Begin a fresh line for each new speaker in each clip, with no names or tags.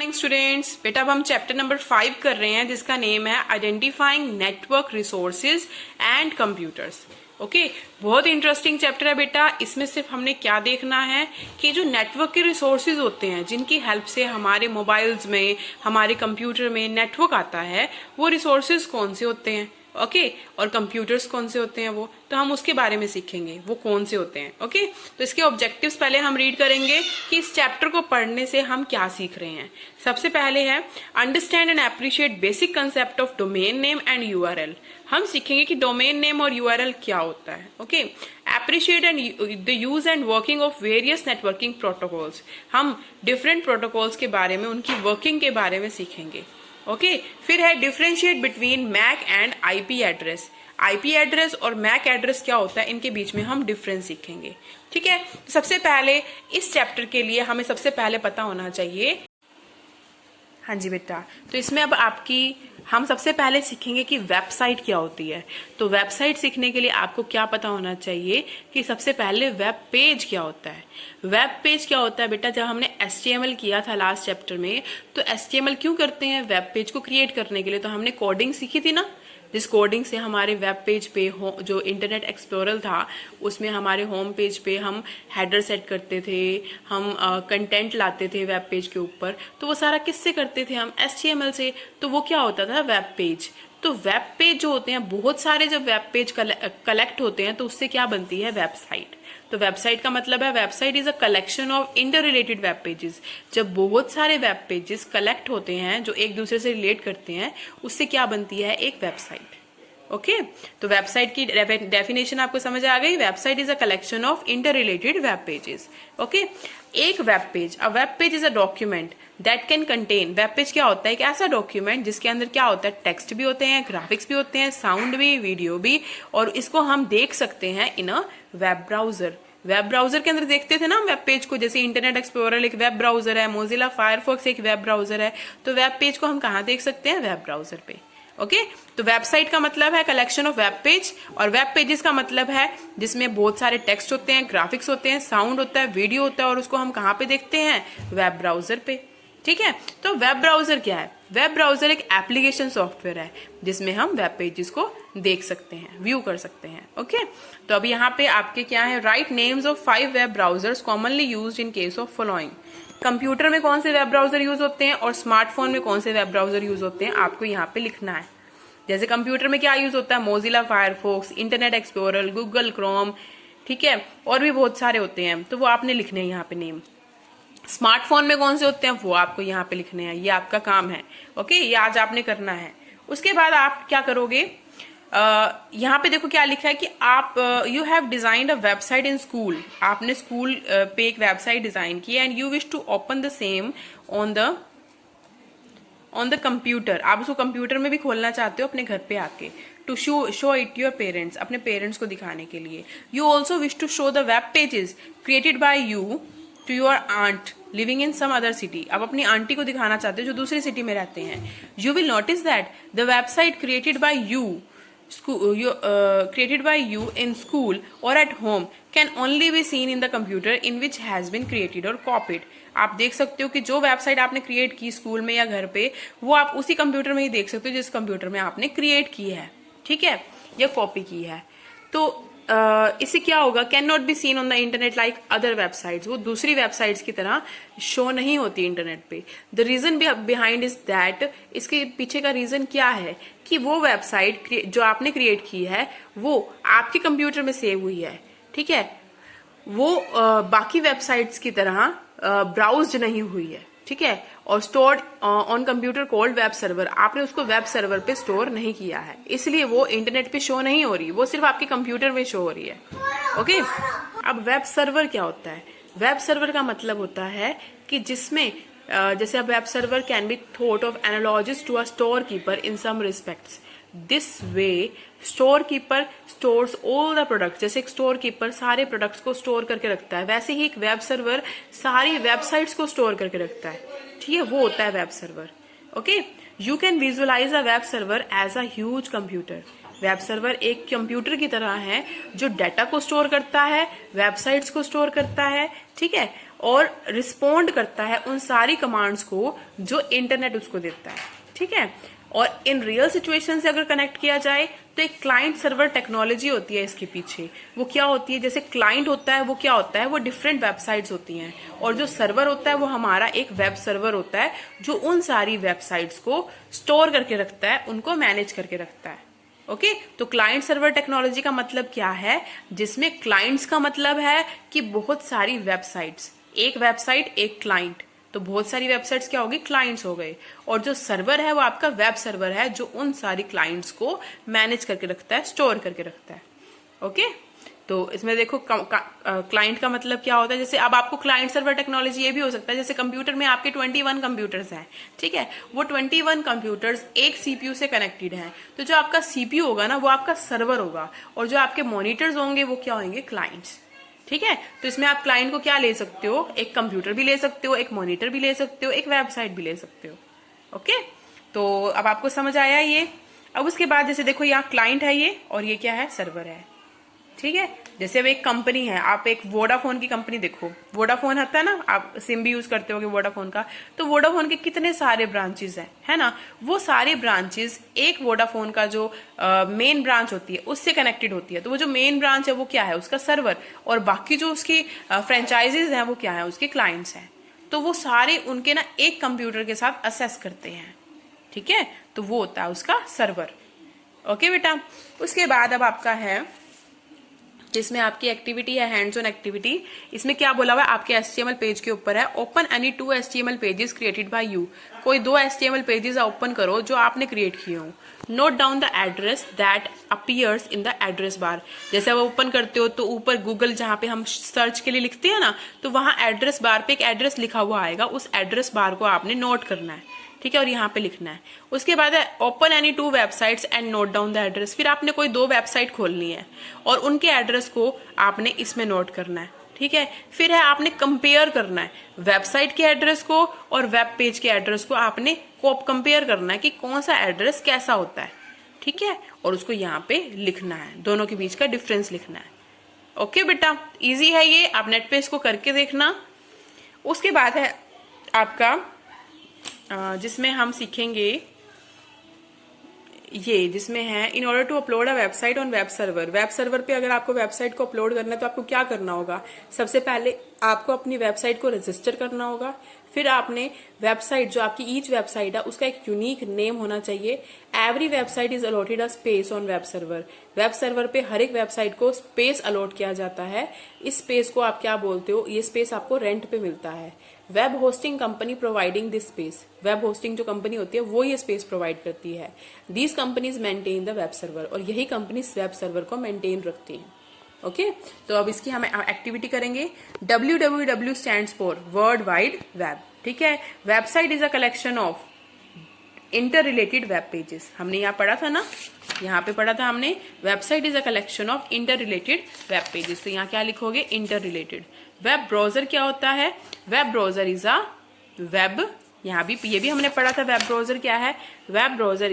Morning students. बेटा अब हम चैप्टर नंबर 5 कर रहे हैं जिसका नेम है identifying network resources and computers. Okay, बहुत इंटरेस्टिंग चैप्टर है बेटा। इसमें सिर्फ हमने क्या देखना है कि जो नेटवर्क के रिसोर्सेज होते हैं जिनकी हेल्प से हमारे मोबाइल्स में, हमारे कंप्यूटर में नेटवर्क आता है, वो रिसोर्सेज कौन से होते हैं। ओके, और कंप्यूटर्स कौन से होते हैं, वो तो हम उसके बारे में सीखेंगे वो कौन से होते हैं। ओके, तो इसके ऑब्जेक्टिव्स पहले हम रीड करेंगे कि इस चैप्टर को पढ़ने से हम क्या सीख रहे हैं। सबसे पहले है understand and appreciate basic concept of domain name and URL. हम सीखेंगे कि डोमेन नेम और यूआरएल क्या होता है। Okay, appreciate and the use and working of various networking protocols. हम डिफरेंट प्रोटोकॉल्स के बारे में, उनकी वर्किंग के बारे में सीखेंगे। ओके, फिर है differentiate between MAC and IP address. IP address और मैक एड्रेस क्या होता है, इनके बीच में हम डिफरेंस सीखेंगे। ठीक है, सबसे पहले इस चैप्टर के लिए हमें सबसे पहले पता होना चाहिए। हाँ जी बेटा, तो इसमें अब हम सबसे पहले सीखेंगे कि वेबसाइट क्या होती है। तो वेबसाइट सीखने के लिए आपको क्या पता होना चाहिए कि सबसे पहले वेब पेज क्या होता है। वेब पेज क्या होता है बेटा, जब हमने HTML किया था लास्ट चैप्टर में, तो HTML क्यों करते हैं, वेब पेज को क्रिएट करने के लिए। तो हमने कोडिंग सीखी थी ना, जिस कोडिंग से हमारे वेब पेज पे जो इंटरनेट एक्सप्लोरर था उसमें हमारे होम पेज पे हम हेडर सेट करते थे, हम कंटेंट लाते थे वेब पेज के ऊपर। तो वो सारा किससे करते थे हम, HTML से। तो वो क्या होता था, वेब पेज। तो वेब पेज जो होते हैं, बहुत सारे जब वेब पेज कलेक्ट होते हैं तो उससे क्या बनती है, वेबसाइट। तो वेबसाइट का मतलब है website is a collection of interrelated web pages. जब बहुत सारे वेब पेजेस कलेक्ट होते हैं जो एक दूसरे से रिलेट करते हैं, उससे क्या बनती है, एक वेबसाइट। ओके, तो वेबसाइट की डेफिनेशन आपको समझ आ गई। Website is a collection of interrelated web pages. Okay, एक web page is a document that can contain. Web page क्या होता है, एक ऐसा डॉक्यूमेंट जिसके अंदर क्या होता है, टेक्स्ट भी होते हैं, ग्राफिक्स भी होते हैं, साउंड भी, वीडियो भी, और इसको हम देख सकते हैं in a web browser. Web browser के अंदर देखते थे ना वेब पेज को, जैसे इंटरनेट एक्सप्लोरर एक वेब ब्राउजर है, मोजिला फायरफॉक्स एक वेब ब्राउजर है। तो वेब पेज को हम कहाँ देख सकते हैं, वेब ब्राउजर पे। ओके, तो वेबसाइट का मतलब है कलेक्शन ऑफ वेब पेज, और वेब पेजेस का मतलब है जिसमें बहुत सारे टेक्स्ट होते हैं, ग्राफिक्स होते हैं, साउंड होता है, वीडियो होता है, और उसको हम कहाँ पे देखते हैं, वेब ब्राउजर पे। ठीक है, तो वेब ब्राउजर क्या है, वेब ब्राउजर एक एप्लीकेशन सॉफ्टवेयर है जिसमें हम वेब पेजेस को देख सकते हैं, व्यू कर सकते हैं। ओके, तो अब यहाँ पे आपके क्या है, right names of 5 web browsers commonly used in case of following. Computer में कौन से वेब ब्राउजर यूज होते हैं और स्मार्टफोन में कौन से वेब ब्राउजर यूज होते हैं, आपको यहाँ पे लिखना है। जैसे कंप्यूटर में क्या यूज होता है, Mozilla Firefox, internet explorer, Google Chrome, ठीक है, और भी बहुत सारे होते हैं, तो वो आपने लिखने हैं यहाँ पे नेम। स्मार्टफोन में कौन से होते हैं वो आपको यहाँ पे लिखने हैं, ये आपका काम है। ओके, ये आज आपने करना है। उसके बाद आप क्या करोगे, यहाँ पे देखो क्या लिखा है कि आप you have designed a website in school. आपने स्कूल पे एक वेबसाइट डिजाइन की and you wish to open the same on the computer. आप उसको कंप्यूटर में भी खोलना चाहते हो अपने घर पे आके, to show it your parents, अपने पेरेंट्स को दिखाने के लिए। You also wish to show the web pages created by you to your aunt living in some other city. आप अपनी आंटी को दिखाना चाहते हो जो दूसरी सिटी में रहते हैं। You will notice that the website created by you in school or at home can only be seen in the computer in which has been created or copied। आप देख सकते हो कि जो वेबसाइट आपने क्रिएट की स्कूल में या घर पे, वो आप उसी कंप्यूटर में ही देख सकते हो जिस कंप्यूटर में आपने क्रिएट की है, ठीक है, या कॉपी की है। तो इससे क्या होगा, can not be seen on the internet like other websites. वो दूसरी वेबसाइट्स की तरह शो नहीं होती इंटरनेट पे। The reason behind is that, इसके पीछे का रीजन क्या है कि वो वेबसाइट जो आपने क्रिएट की है वो आपके कंप्यूटर में सेव हुई है, ठीक है, वो बाकी वेबसाइट्स की तरह ब्राउज्ड नहीं हुई है, ठीक है, और stored on computer called web server. आपने उसको वेब सर्वर पे स्टोर नहीं किया है, इसलिए वो इंटरनेट पे शो नहीं हो रही, वो सिर्फ आपके कंप्यूटर में शो हो रही है। ओके, अब वेब सर्वर क्या होता है, वेब सर्वर का मतलब होता है कि जिसमें जैसे अब web server can be thought of analogous to a storekeeper in some respects. This way storekeeper stores all the product. जैसे एक स्टोर कीपर सारे प्रोडक्ट्स को स्टोर करके रखता है, वैसे ही एक वेब सर्वर सारी वेबसाइट्स को स्टोर करके रखता है, ठीक है, वो होता है web server. Okay, you can visualise a web server as a huge computer. Web server एक कंप्यूटर की तरह है जो डाटा को स्टोर करता है, वेबसाइट्स को स्टोर करता है, ठीक है, और रिस्पोंड करता है उन सारी कमांड्स को जो इंटरनेट उसको देता है, ठीक है। और इन रियल सिचुएशन से अगर कनेक्ट किया जाए तो एक क्लाइंट सर्वर टेक्नोलॉजी होती है इसके पीछे। वो क्या होती है, जैसे क्लाइंट होता है वो क्या होता है, वो डिफरेंट वेबसाइट्स होती हैं, और जो सर्वर होता है वो हमारा एक वेब सर्वर होता है जो उन सारी वेबसाइट्स को स्टोर करके रखता है, उनको मैनेज करके रखता है। ओके तो क्लाइंट सर्वर टेक्नोलॉजी का मतलब क्या है, जिसमें क्लाइंट्स का मतलब है कि बहुत सारी वेबसाइट्स, एक वेबसाइट एक क्लाइंट, तो बहुत सारी वेबसाइट्स क्या होगी, क्लाइंट्स हो गए। और जो सर्वर है वो आपका वेब सर्वर है जो उन सारी क्लाइंट्स को मैनेज करके रखता है, स्टोर करके रखता है। ओके तो इसमें देखो क्लाइंट का मतलब क्या होता है, जैसे अब आपको क्लाइंट सर्वर टेक्नोलॉजी ये भी हो सकता है, जैसे कंप्यूटर में आपके 21 कंप्यूटर्स हैं, ठीक है, वो 21 कंप्यूटर्स एक सीपीयू से कनेक्टेड हैं, तो जो आपका सीपीयू होगा ना वो आपका सर्वर होगा, और जो आपके मॉनिटर्स होंगे वो क्या होंगे, क्लाइंट्स, ठीक है। तो इसमें आप क्लाइंट को क्या ले सकते हो, एक कंप्यूटर भी ले सकते हो, एक मॉनिटर भी ले सकते हो, एक वेबसाइट भी ले सकते हो। ओके तो अब आपको समझ आया ये। अब उसके बाद जैसे देखो यहाँ क्लाइंट है ये, और ये क्या है, सर्वर है, ठीक है। जैसे अब एक कंपनी है, आप एक वोडाफोन की कंपनी देखो, वोडाफोन आता है ना, आप सिम भी यूज करते होगे वोडाफोन का, तो वोडाफोन के कितने सारे ब्रांचेस हैं, है ना, वो सारे ब्रांचेस एक वोडाफोन का जो मेन ब्रांच होती है उससे कनेक्टेड होती है, तो वो जो मेन ब्रांच है वो क्या है, उसका सर्वर, और बाकी जो उसकी फ्रेंचाइजीज हैं वो क्या है, उसके क्लाइंट्स हैं, तो वो सारे उनके ना एक कंप्यूटर के साथ असेस करते हैं, ठीक है, तो वो होता है उसका सर्वर। ओके बेटा, उसके बाद अब आपका है जिसमें आपकी एक्टिविटी है हैंड्स ऑन एक्टिविटी। इसमें क्या बोला हुआ है, आपके HTML पेज के ऊपर है, open any 2 HTML pages created by you. कोई 2 HTML पेजेस ओपन करो जो आपने क्रिएट किए हो। Note down the address that appears in the address bar. जैसे आप ओपन करते हो तो ऊपर गूगल जहां पे हम सर्च के लिए लिखते हैं ना, तो वहां एड्रेस बार पे एक एड्रेस लिखा हुआ आएगा, उस एड्रेस बार को आपने नोट करना है, ठीक है, और यहाँ पे लिखना है। उसके बाद है open any 2 websites and note down the address. फिर आपने कोई 2 वेबसाइट खोलनी है और उनके एड्रेस को आपने इसमें नोट करना है, ठीक है। फिर है आपने कंपेयर करना है वेबसाइट के एड्रेस को और वेब पेज के एड्रेस को, आपने कंपेयर करना है कि कौन सा एड्रेस कैसा होता है, ठीक है, और उसको यहाँ पे लिखना है, दोनों के बीच का डिफरेंस लिखना है। ओके बेटा, इजी है ये, आप नेट पे इसको करके देखना। उसके बाद है आपका जिसमें हम सीखेंगे ये, जिसमें है in order to upload a website on web server. Web server पे अगर आपको वेबसाइट को अपलोड करना है तो आपको क्या करना होगा, सबसे पहले आपको अपनी वेबसाइट को रजिस्टर करना होगा। फिर आपने वेबसाइट, जो आपकी ईच वेबसाइट है उसका एक यूनिक नेम होना चाहिए। Every website is allotted a space on web server. Web server पे हर एक वेबसाइट को स्पेस अलॉट किया जाता है। इस स्पेस को आप क्या बोलते हो, ये स्पेस आपको रेंट पे मिलता है। Web hosting company providing this space. Web hosting जो कंपनी होती है वो ये स्पेस प्रोवाइड करती है। These companies maintain the web server, और यही कंपनी वेब सर्वर को मेंटेन रखती हैं। ओके तो अब इसकी हम एक्टिविटी करेंगे। www stands for world wide web, ठीक है। Website is a collection of interrelated web pages. हमने यहाँ पढ़ा था ना, यहाँ पे पढ़ा था हमने, website is a collection of interrelated web pages. तो यहाँ क्या लिखोगे, इंटर रिलेटेड। वेब ब्राउजर क्या होता है, web browser is a web, यहाँ भी ये भी हमने पढ़ा था, वेब ब्राउजर क्या है, web browser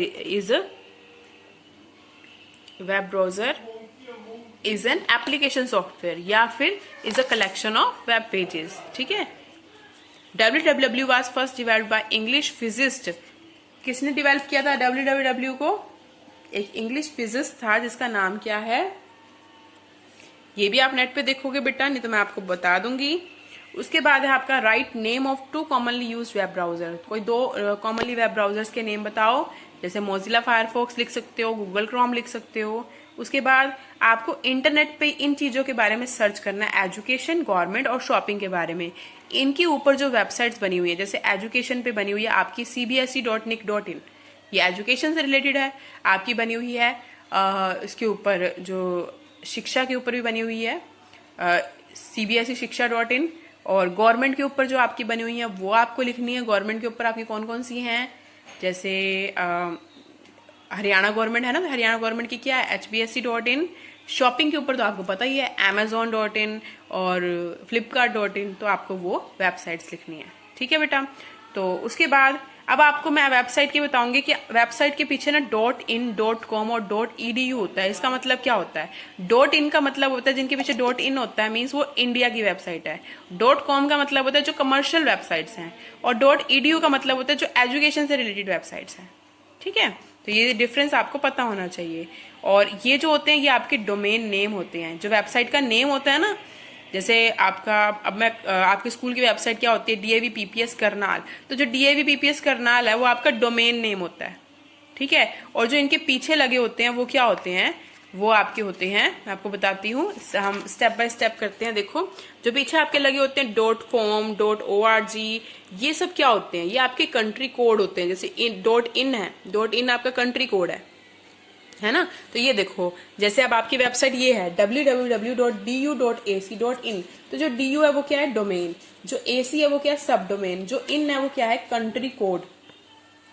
is an application software या फिर is a collection of web pages, ठीक है। www was first developed by English physicist। किसने डेवलप किया था www को, एक इंग्लिश फिजिस्ट था जिसका नाम क्या है, ये भी आप नेट पे देखोगे बेटा, नहीं तो मैं आपको बता दूंगी। उसके बाद है आपका write name of 2 commonly use web browser. कोई 2 कॉमनली वेब ब्राउजर्स के नेम बताओ, जैसे मोजिला फायरफॉक्स लिख सकते हो, गूगल क्रोम लिख सकते हो। उसके बाद आपको इंटरनेट पे इन चीजों के बारे में सर्च करना है, एजुकेशन, गवर्नमेंट और शॉपिंग के बारे में। इनके ऊपर जो वेबसाइट्स बनी हुई है, जैसे एजुकेशन पे बनी हुई है आपकी cbse.nic.in, ये एजुकेशन से रिलेटेड है। आपकी बनी हुई है इसके ऊपर जो शिक्षा के ऊपर भी बनी हुई है cbse शिक्षा.in, और गवर्नमेंट के ऊपर जो आपकी बनी हुई है वो आपको लिखनी है। गवर्नमेंट के ऊपर आपकी कौन कौन सी हैं, जैसे हरियाणा गवर्नमेंट है ना, तो हरियाणा गवर्नमेंट की क्या है, hbsc.in। शॉपिंग के ऊपर तो आपको पता ही है amazon.in और flipkart.in, तो आपको वो वेबसाइट्स लिखनी है, ठीक है बेटा। तो उसके बाद अब आपको मैं वेबसाइट के बताऊंगी कि वेबसाइट के पीछे ना .in.com और .edu होता है। इसका मतलब क्या होता है? .in का मतलब होता है जिनके पीछे .in होता है मीन्स वो इंडिया की वेबसाइट है। .com का मतलब होता है जो कमर्शियल वेबसाइट्स हैं, और .edu का मतलब होता है जो एजुकेशन से रिलेटेड वेबसाइट्स हैं। ठीक है, तो ये डिफरेंस आपको पता होना चाहिए। और ये जो होते हैं ये आपके डोमेन नेम होते हैं। जो वेबसाइट का नेम होता है ना, जैसे आपका, अब मैं आपके स्कूल की वेबसाइट क्या होती है, DAV PPS करनाल, तो जो DAV PPS करनाल है वो आपका डोमेन नेम होता है। ठीक है, और जो इनके पीछे लगे होते हैं वो क्या होते हैं, वो आपके होते हैं, मैं आपको बताती हूँ, हम स्टेप बाय स्टेप करते हैं। देखो, जो पीछे आपके लगे होते हैं .com, .org, ये सब क्या होते हैं, ये आपके कंट्री कोड होते हैं। जैसे .in है, .in आपका कंट्री कोड है ना। तो ये देखो, जैसे अब आपकी वेबसाइट ये है www.du.ac.in, तो जो DU है वो क्या है, डोमेन, जो AC है वो क्या है, सब डोमेन, जो इन है वो क्या है, कंट्री कोड।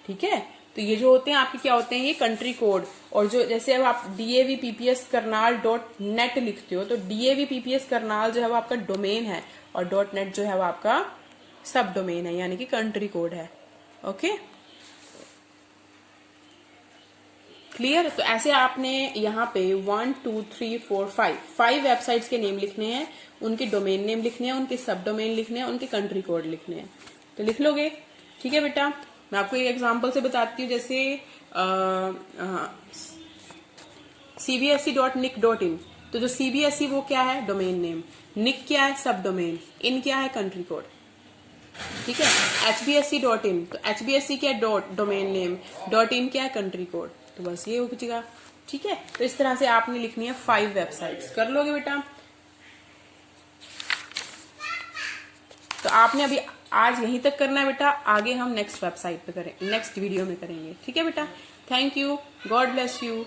ठीक है, तो ये जो होते हैं आपके क्या होते हैं, ये कंट्री कोड। और जो जैसे अब आप DAV PPS करनाल .net लिखते हो, तो DAV PPS करनाल जो है वो आपका डोमेन है, और .net जो है वो आपका सब डोमेन है, यानी कि कंट्री कोड है। Okay, clear. तो ऐसे आपने यहाँ पे 1 2 3 4 5 वेबसाइट्स के नेम लिखने हैं, उनके डोमेन नेम लिखने हैं, उनके सब डोमेन लिखने हैं, उनके कंट्री कोड लिखने हैं। तो लिख लोगे, ठीक है बेटा। मैं आपको एक एग्जांपल से बताती हूँ, जैसे cbse.nic.in, तो जो CBSE वो क्या है, डोमेन नेम, निक क्या है, सब डोमेन, इन क्या है, कंट्री कोड। ठीक है, hbse.in, तो hbse क्या है, डोमेन नेम, .in क्या है, कंट्री कोड। तो बस ये हो जाएगा। ठीक है, तो इस तरह से आपने लिखनी है 5 वेबसाइट्स। कर लोगे बेटा? तो आपने अभी आज यहीं तक करना है बेटा, आगे हम नेक्स्ट वेबसाइट पे करें, नेक्स्ट वीडियो में करेंगे। ठीक है बेटा, thank you, God bless you.